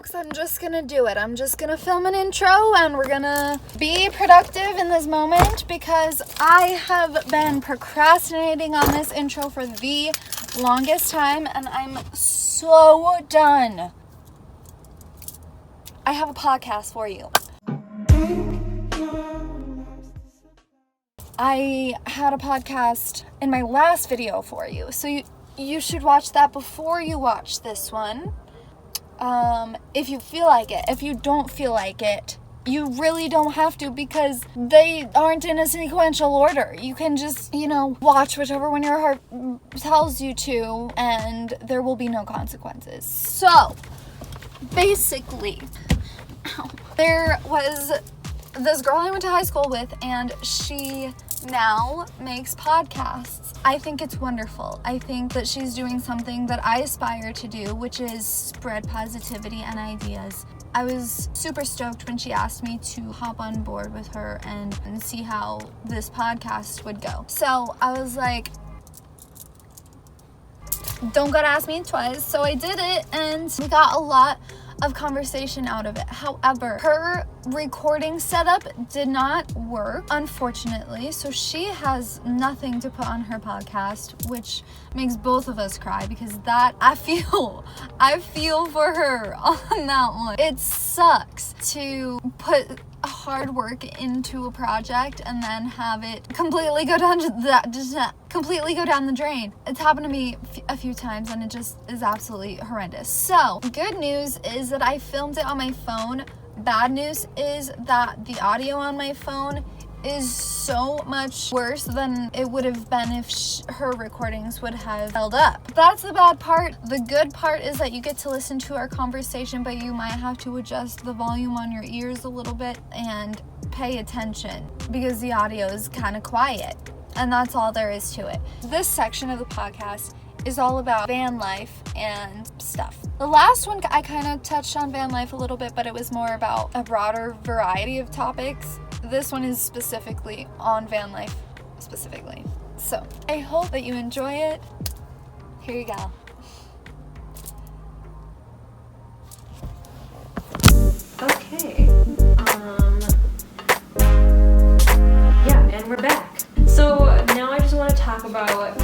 folks, I'm just gonna do it. I'm just gonna film an intro and we're gonna be productive in this moment because I have been procrastinating on this intro for the longest time and I'm so done. I have a podcast for you. I had a podcast in my last video for you, so you should watch that before you watch this one. If you feel like it. If you don't feel like it, you really don't have to because they aren't in a sequential order. You can just, watch whichever one your heart tells you to, and there will be no consequences. So, basically, there was this girl I went to high school with, and she now makes podcasts. I think it's wonderful. I think that she's doing something that I aspire to do, which is spread positivity and ideas. I was super stoked when she asked me to hop on board with her and see how this podcast would go. So I was like, don't gotta ask me twice. So I did it and we got a lot of conversation out of it. However, her recording setup did not work, unfortunately, so she has nothing to put on her podcast, which makes both of us cry because that I feel for her on that one. It sucks to put hard work into a project and then have it completely go down the drain. It's happened to me a few times and it just is absolutely horrendous. So, good news is that I filmed it on my phone. Bad news is that the audio on my phone is so much worse than it would have been if her recordings would have held up. That's the bad part. The good part is that you get to listen to our conversation, but you might have to adjust the volume on your ears a little bit and pay attention because the audio is kind of quiet, and that's all there is to it. This section of the podcast is all about van life and stuff. The last one, I kind of touched on van life a little bit, but it was more about a broader variety of topics. This one is specifically on van life, specifically. So, I hope that you enjoy it. Here you go. Okay. And we're back. So now I just want to talk about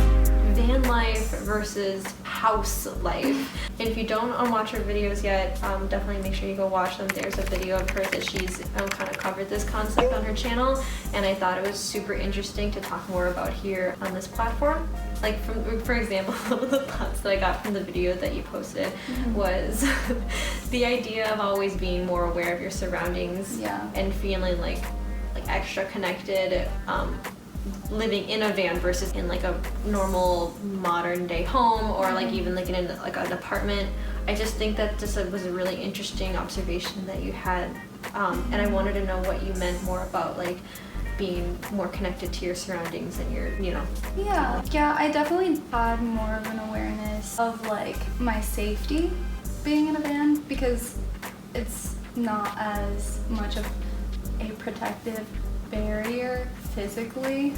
van life versus house life. And if you don't watch her videos yet, definitely make sure you go watch them. There's a video of her that she's kind of covered this concept on her channel, and I thought it was super interesting to talk more about here on this platform. Like, for example, one of the thoughts that I got from the video that you posted was the idea of always being more aware of your surroundings and feeling like extra connected, living in a van versus in like a normal modern day home or like even like in like an apartment. I just think that just was a really interesting observation that you had, and I wanted to know what you meant more about like being more connected to your surroundings and your, Yeah, I definitely had more of an awareness of like my safety being in a van because it's not as much of a protective barrier physically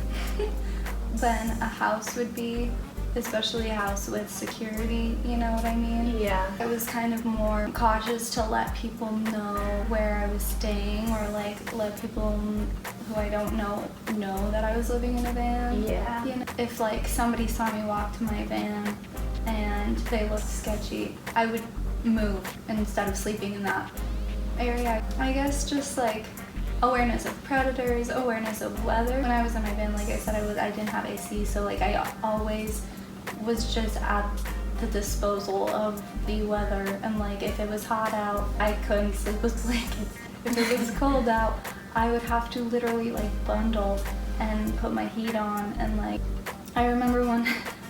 than a house would be, especially a house with security, you know what I mean? Yeah. I was kind of more cautious to let people know where I was staying or like let people who I don't know that I was living in a van. Yeah. If like somebody saw me walk to my van and they looked sketchy, I would move instead of sleeping in that area. I guess just like awareness of predators, awareness of weather. When I was in my van, like I said, I didn't have AC, so like I always was just at the disposal of the weather, and like if it was hot out, I couldn't sleep with blankets. If it was cold out, I would have to literally like bundle and put my heat on, and like I remember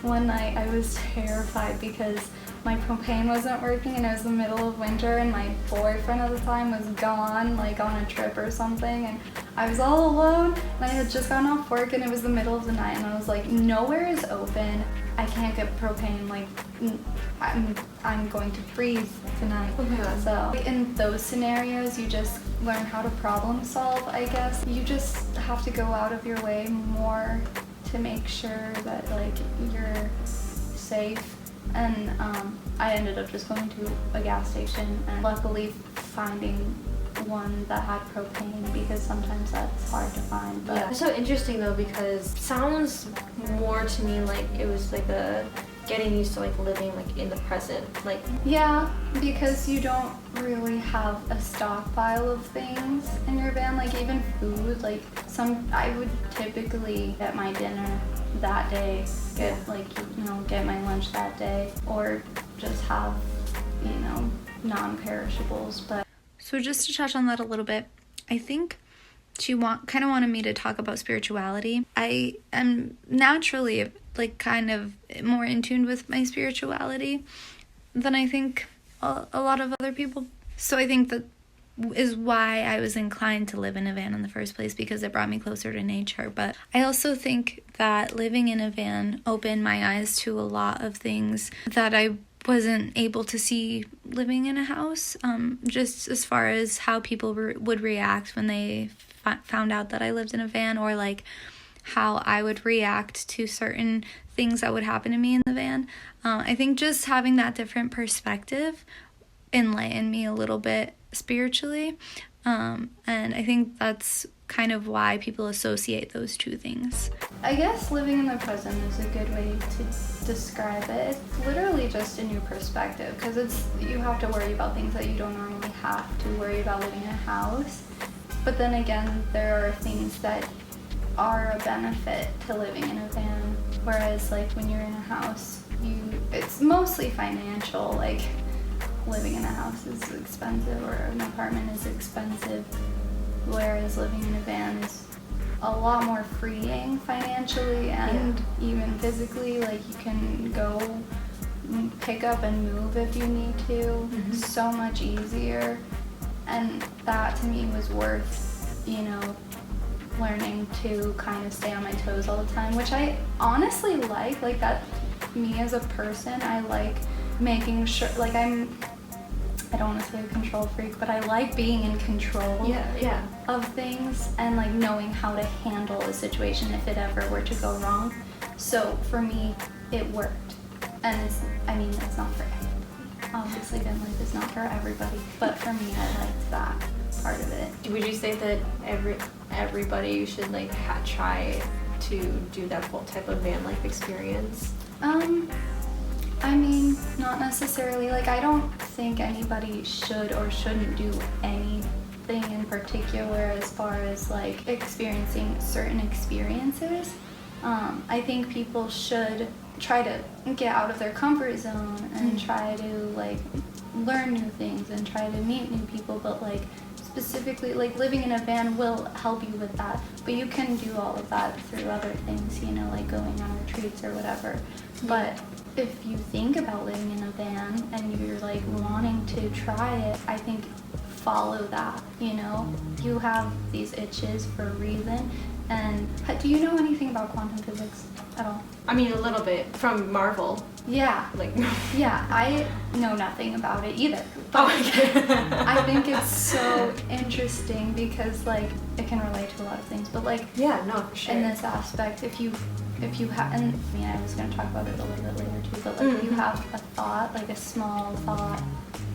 one night I was terrified because my propane wasn't working and it was the middle of winter and my boyfriend at the time was gone, like on a trip or something, and I was all alone and I had just gotten off work and it was the middle of the night and I was like, nowhere is open, I can't get propane, like I'm going to freeze tonight. So in those scenarios you just learn how to problem solve, I guess. You just have to go out of your way more to make sure that like you're safe And I ended up just going to a gas station and luckily finding one that had propane, because sometimes that's hard to find. But yeah, it's so interesting though, because it sounds more to me like it was like a getting used to like living like in the present, like yeah, because you don't really have a stockpile of things in your van, like even food. Like I would typically get my dinner that day, get get my lunch that day, or just have non-perishables. But so just to touch on that a little bit, I think she kind of wanted me to talk about spirituality. I am naturally like kind of more in tune with my spirituality than I think a lot of other people. So I think that is why I was inclined to live in a van in the first place, because it brought me closer to nature. But I also think that living in a van opened my eyes to a lot of things that I wasn't able to see living in a house, just as far as how people would react when they found out that I lived in a van, or like how I would react to certain things that would happen to me in the van. I think just having that different perspective enlightened me a little bit spiritually, and I think that's kind of why people associate those two things. I guess living in the present is a good way to describe it. It's literally just a new perspective, because you have to worry about things that you don't normally have to worry about living in a house. But then again, there are things that are a benefit to living in a van, whereas like when you're in a house, it's mostly financial. Like living in a house is expensive, or an apartment is expensive, whereas living in a van is a lot more freeing financially and even physically. Like you can go pick up and move if you need to, so much easier. And that to me was worth, learning to kind of stay on my toes all the time, which I honestly like that. Me as a person, I like making sure, like I don't want to say a control freak, but I like being in control of things, and like knowing how to handle a situation if it ever were to go wrong. So for me, it worked. And it's not for everybody. Obviously, Vanlife is not for everybody, but for me, I liked that part of it. Would you say that everybody should like try to do that full type of van life experience? Not necessarily. Like, I don't think anybody should or shouldn't do anything in particular as far as like experiencing certain experiences. I think people should try to get out of their comfort zone and try to like learn new things and try to meet new people, but like specifically like living in a van will help you with that, but you can do all of that through other things, like going on retreats or whatever. But if you think about living in a van and you're like wanting to try it, I think follow that. You have these itches for a reason. And do you know anything about quantum physics at all? A little bit from Marvel. Yeah. Yeah, I know nothing about it either. But I think it's so interesting because like it can relate to a lot of things. But like for sure. In this aspect, if you have, and I was gonna talk about it a little bit later too, but like if you have a thought, like a small thought,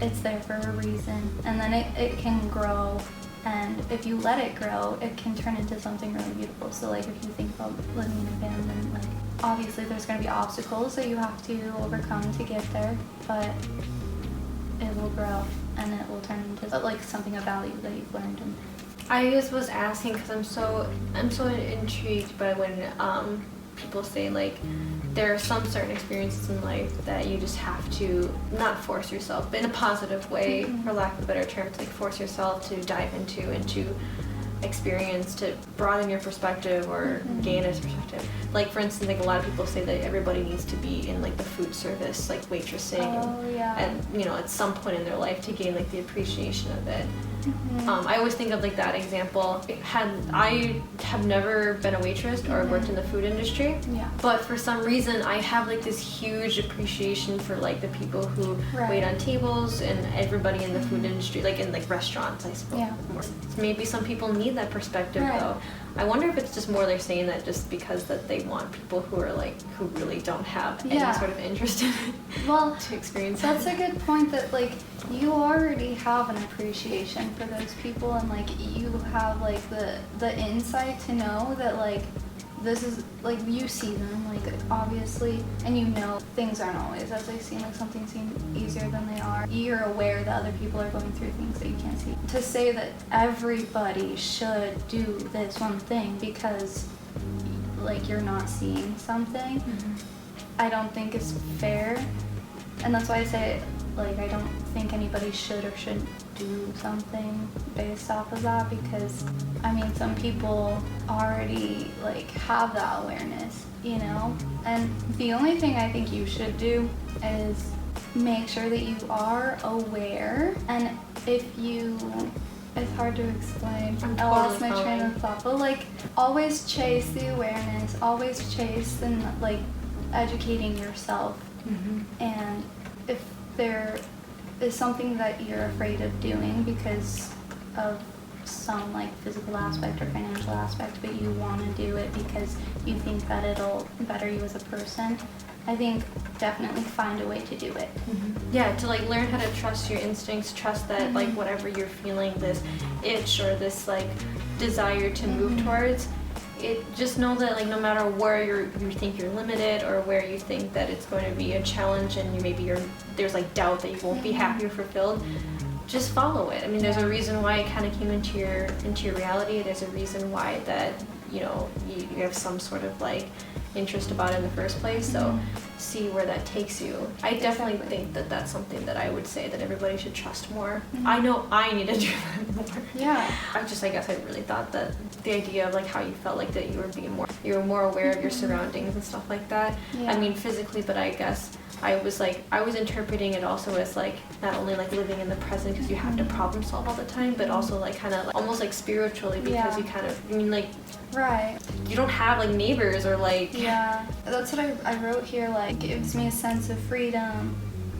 it's there for a reason, and then it can grow. And if you let it grow, it can turn into something really beautiful. So like if you think about living in a van, then like obviously there's going to be obstacles that you have to overcome to get there, but it will grow and it will turn into like something of value that you've learned. And I just was asking because I'm so intrigued by when people say like there are some certain experiences in life that you just have to not force yourself, but in a positive way, for lack of a better term, to like force yourself to dive into and to experience, to broaden your perspective or gain a perspective. Like for instance, like a lot of people say that everybody needs to be in like the food service, like waitressing, and at some point in their life to gain like the appreciation of it. I always think of like that example. I have never been a waitress or worked in the food industry, but for some reason I have like this huge appreciation for like the people who wait on tables and everybody in the food industry, like in like restaurants, I suppose. Maybe some people need that perspective Right. though. I wonder if it's just more they're saying that just because that they want people who are like, who really don't have any Yeah. sort of interest in it Well, to experience that's it. a good point that like you already have an appreciation for those people, and like you have like the insight to know that like this is like you see them like obviously, and you know things aren't always as they seem. Like something seems easier than they are. You're aware that other people are going through things that you can't see. To say that everybody should do this one thing because like you're not seeing something, I don't think is fair. And that's why I say, like, I don't think anybody should or shouldn't do something based off of that, because, I mean, some people already, like, have that awareness, you know? And the only thing I think you should do is make sure that you are aware, and if you... It's hard to explain. I'm I lost totally my train of following. thought, but, like, always chase the awareness, always chase and, like, educating yourself. And if there is something that you're afraid of doing because of some like physical aspect or financial aspect, but you want to do it because you think that it'll better you as a person, I think definitely find a way to do it. Yeah, to like learn how to trust your instincts, trust that like whatever you're feeling, this itch or this like desire to move towards, it just know that like no matter where you think you're limited or where you think that it's going to be a challenge and there's like doubt that you won't be happy or fulfilled, just follow it. I mean, there's a reason why it kind of came into your reality. There's a reason why that you have some sort of like interest about it in the first place. So see where that takes you. I definitely think that that's something that I would say that everybody should trust more. I know I need to do that more. Yeah. I guess I really thought that the idea of like how you felt like that you were more aware of your surroundings and stuff like that. Yeah. I mean physically, but I guess I was interpreting it also as like not only like living in the present because you have to problem solve all the time, but also like kind of like, almost like spiritually because you kind of, I mean like Right. you don't have like neighbors or like Yeah. That's what I wrote here, like gives me a sense of freedom,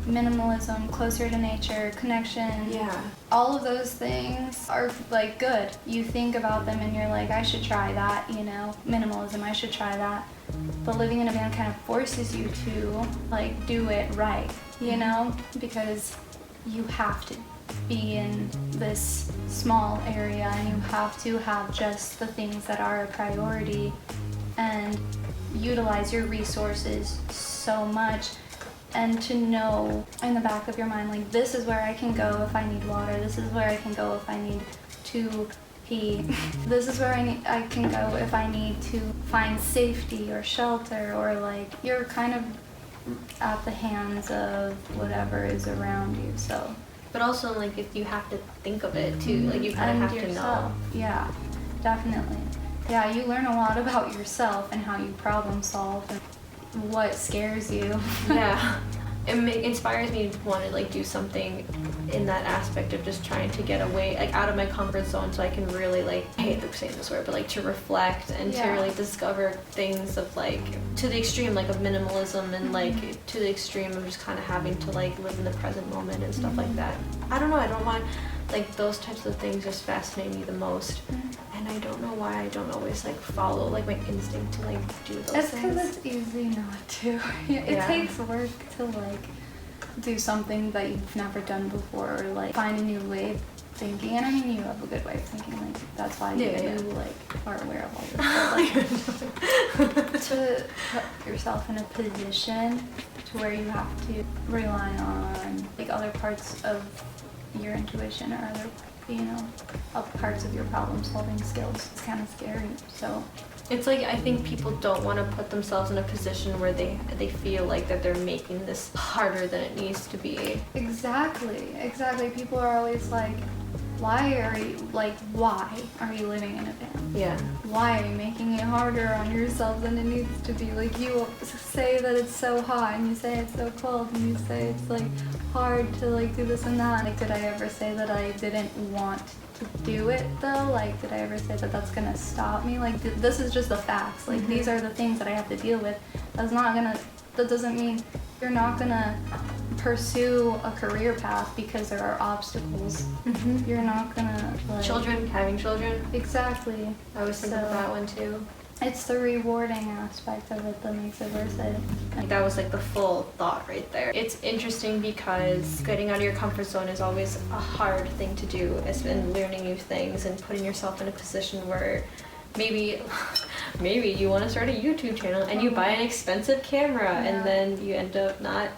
minimalism, closer to nature, connection. Yeah. All of those things are like good. You think about them and you're like, I should try that, you know. Minimalism, I should try that. But living in a van kind of forces you to like do it right, you know, because you have to be in this small area and you have to have just the things that are a priority and utilize your resources so much, and to know in the back of your mind, like, this is where I can go if I need water, this is where I can go if I need to pee, this is where I can go if I need to find safety or shelter, or like you're kind of at the hands of whatever is around you. So but also like if you have to think of it too, like you kind of have to know. Yeah, definitely. Yeah, you learn a lot about yourself and how you problem solve and what scares you. Yeah. It inspires me to want to like do something in that aspect of just trying to get away, like out of my comfort zone, so I can really like, I hate saying this word, but like to reflect and to really discover things of like to the extreme like of minimalism and like to the extreme of just kind of having to like live in the present moment and stuff like that. I don't know, I don't want like those types of things just fascinate me the most. And I don't know why I don't always like follow like my instinct to like do those It's things. because it's easy not to. It takes work to like do something that you've never done before, or like find a new way of thinking. And I mean, you have a good way of thinking, like that's why you like are aware of all this stuff. Like, to put yourself in a position to where you have to rely on like other parts of your intuition or other, you know, parts of your problem solving skills. It's kind of scary. So it's like I think people don't want to put themselves in a position where they feel like that they're making this harder than it needs to be. Exactly. People are always like, why are you living in a van? Yeah. Why are you making it harder on yourself than it needs to be? Like, you say that it's so hot and you say it's so cold and you say it's like hard to like do this and that. Like, did I ever say that I didn't want to do it though? Like, did I ever say that that's gonna stop me? Like, this is just the facts. Like, these are the things that I have to deal with. That doesn't mean you're not gonna pursue a career path because there are obstacles. You're not gonna like having children. Exactly. I was thinking of that one too. It's the rewarding aspect of it that makes it worth it. Like that was like the full thought right there. It's interesting because getting out of your comfort zone is always a hard thing to do, and learning new things and putting yourself in a position where maybe you want to start a YouTube channel and you buy an expensive camera and then you end up not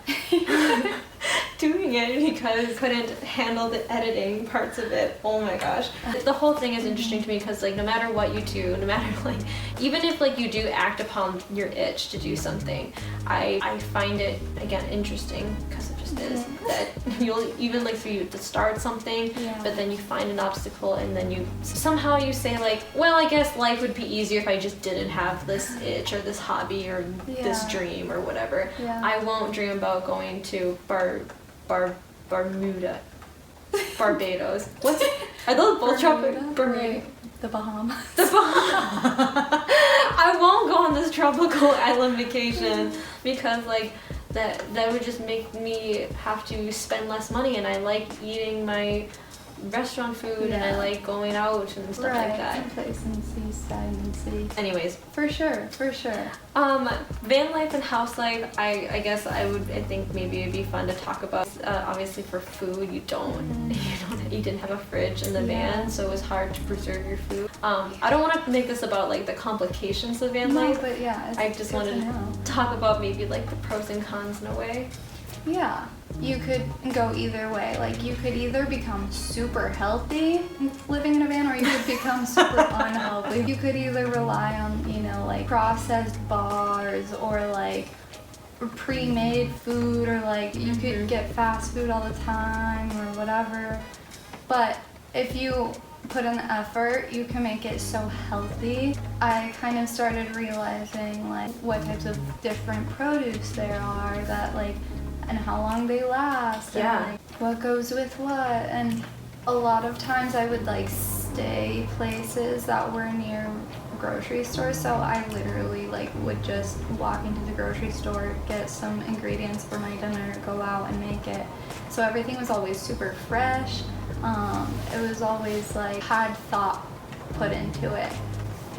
doing it because you couldn't handle the editing parts of it. Oh my gosh. The whole thing is interesting to me because like no matter what you do, no matter like even if like you do act upon your itch to do something, I find it again interesting because it just is that you'll even like for you to start something but then you find an obstacle and then you somehow you say like, well, I guess life would be easier if I just didn't have this itch or this hobby or this dream or whatever. I won't dream about going to Bermuda. Barbados. What's it? Are those both tropical? Bermuda. The Bahamas. The Bahamas. I won't go on this tropical island vacation because like that would just make me have to spend less money, and I like eating my restaurant food and I like going out and stuff like that. Someplace in the seaside and city. Anyways. For sure. Van life and house life, I guess I think maybe it'd be fun to talk about. Obviously for food, you didn't have a fridge in the van, so it was hard to preserve your food. I don't want to make this about like the complications of van life, but I just wanted to talk about maybe like the pros and cons in a way. Yeah, you could go either way. Like you could either become super healthy living in a van, or you could become super unhealthy. You could either rely on, like processed bars or like pre-made food, or like you could get fast food all the time or whatever. But if you put in the effort, you can make it so healthy. I kind of started realizing like what types of different produce there are that like and how long they last and like what goes with what. And a lot of times I would like stay places that were near grocery stores, so I literally like would just walk into the grocery store, get some ingredients for my dinner, go out and make it. So everything was always super fresh. It was always like had thought put into it.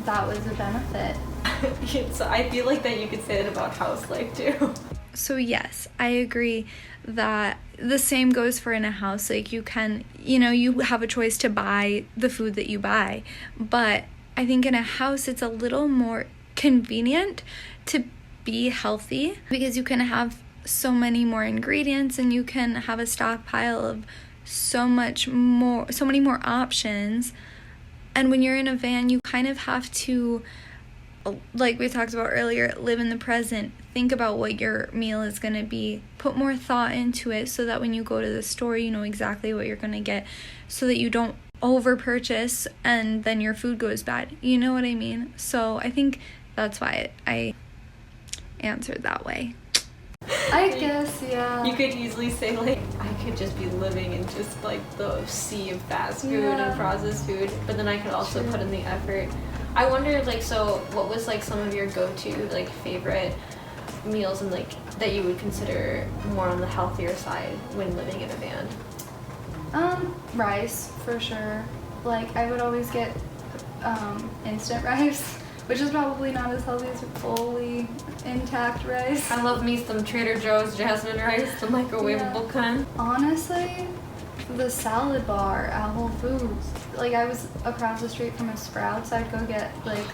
That was a benefit. So I feel like that you could say that about house life too. So yes, I agree that the same goes for in a house. Like you can, you have a choice to buy the food that you buy, but I think in a house it's a little more convenient to be healthy because you can have so many more ingredients and you can have a stockpile of so many more options. And when you're in a van, you kind of have to, like we talked about earlier, live in the present. Think about what your meal is going to be. Put more thought into it so that when you go to the store, you know exactly what you're going to get so that you don't over purchase and then your food goes bad. You know what I mean? So I think that's why I answered that way. I guess, yeah. You could easily say like, I could just be living in just like the sea of fast food and processed food, but then I could also put in the effort. I wonder like, so what was like some of your go-to like favorite meals and like that you would consider more on the healthier side when living in a van? Rice for sure. Like I would always get instant rice, which is probably not as healthy as fully intact rice. I love me some Trader Joe's jasmine rice, the microwavable kind. Honestly, the salad bar at Whole Foods. Like I was across the street from a Sprouts. I'd go get like.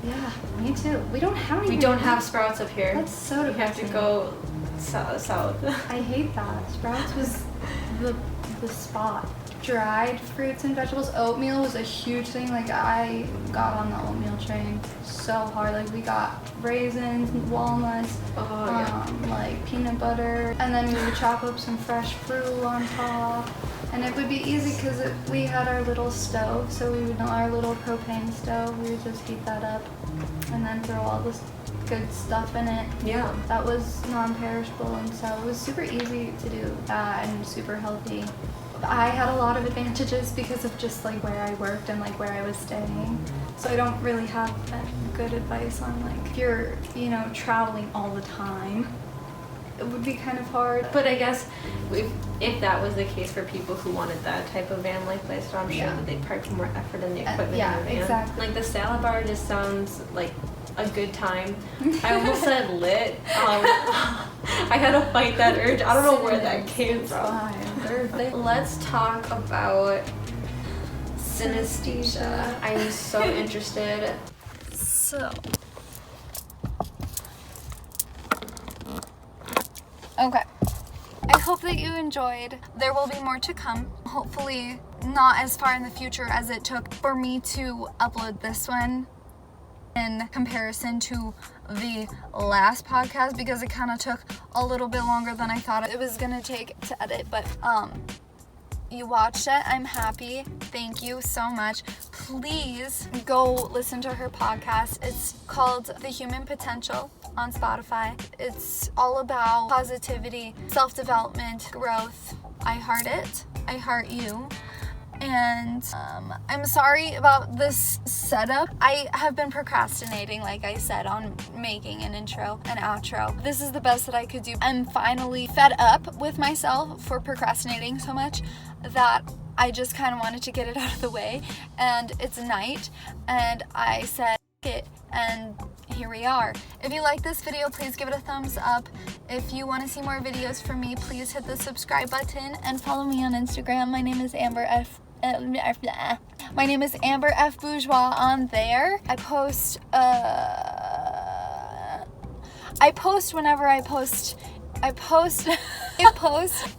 Yeah, me too. We don't have any. We don't have Sprouts up here. That's so depressing. We have to go south. I hate that. Sprouts was the spot. Dried fruits and vegetables. Oatmeal was a huge thing. Like I got on the oatmeal train so hard. Like we got raisins, walnuts, like peanut butter, and then we would chop up some fresh fruit on top. And it would be easy because we had our little stove, so we would our little propane stove. We would just heat that up, and then throw all this good stuff in it. Yeah. That was non-perishable, and so it was super easy to do that and super healthy. I had a lot of advantages because of just like where I worked and like where I was staying. So I don't really have that good advice on like if you're, traveling all the time. it would be kind of hard. But I guess if that was the case for people who wanted that type of van life lifestyle, I'm sure that they'd probably put more effort in the equipment. Yeah, in the van. exactly. Like the salad bar just sounds like a good time. I almost said lit. I had to fight that urge. I don't know where that came from. Let's talk about synesthesia. I'm so interested. So, okay. I hope that you enjoyed. There will be more to come. Hopefully not as far in the future as it took for me to upload this one in comparison to the last podcast, because it kind of took a little bit longer than I thought it was gonna take to edit, but you watched it. I'm happy. Thank you so much. Please go listen to her podcast. It's called The Human Potential on Spotify. It's all about positivity, self-development, growth. I heart it. I heart you. And I'm sorry about this setup. I have been procrastinating, like I said, on making an intro and outro. This is the best that I could do. I'm finally fed up with myself for procrastinating so much that I just kind of wanted to get it out of the way. And it's night, and I said, it, and here we are. If you like this video, please give it a thumbs up. If you want to see more videos from me, please hit the subscribe button and follow me on Instagram. My name is Amber F. My name is Amber F. Bourgeois on there. I post whenever I post. I post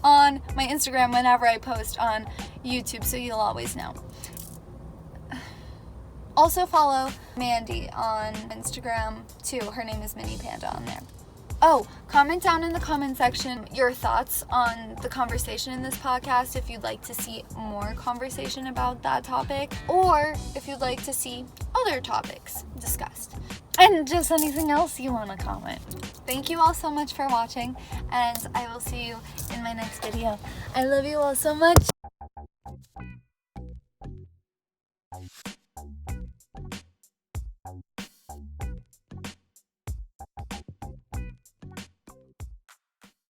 on my Instagram whenever I post on YouTube, so you'll always know. Also follow Mandy on Instagram too. Her name is Mini Panda on there. Oh, comment down in the comment section your thoughts on the conversation in this podcast, if you'd like to see more conversation about that topic, or if you'd like to see other topics discussed, and just anything else you want to comment. Thank you all so much for watching, and I will see you in my next video. I love you all so much.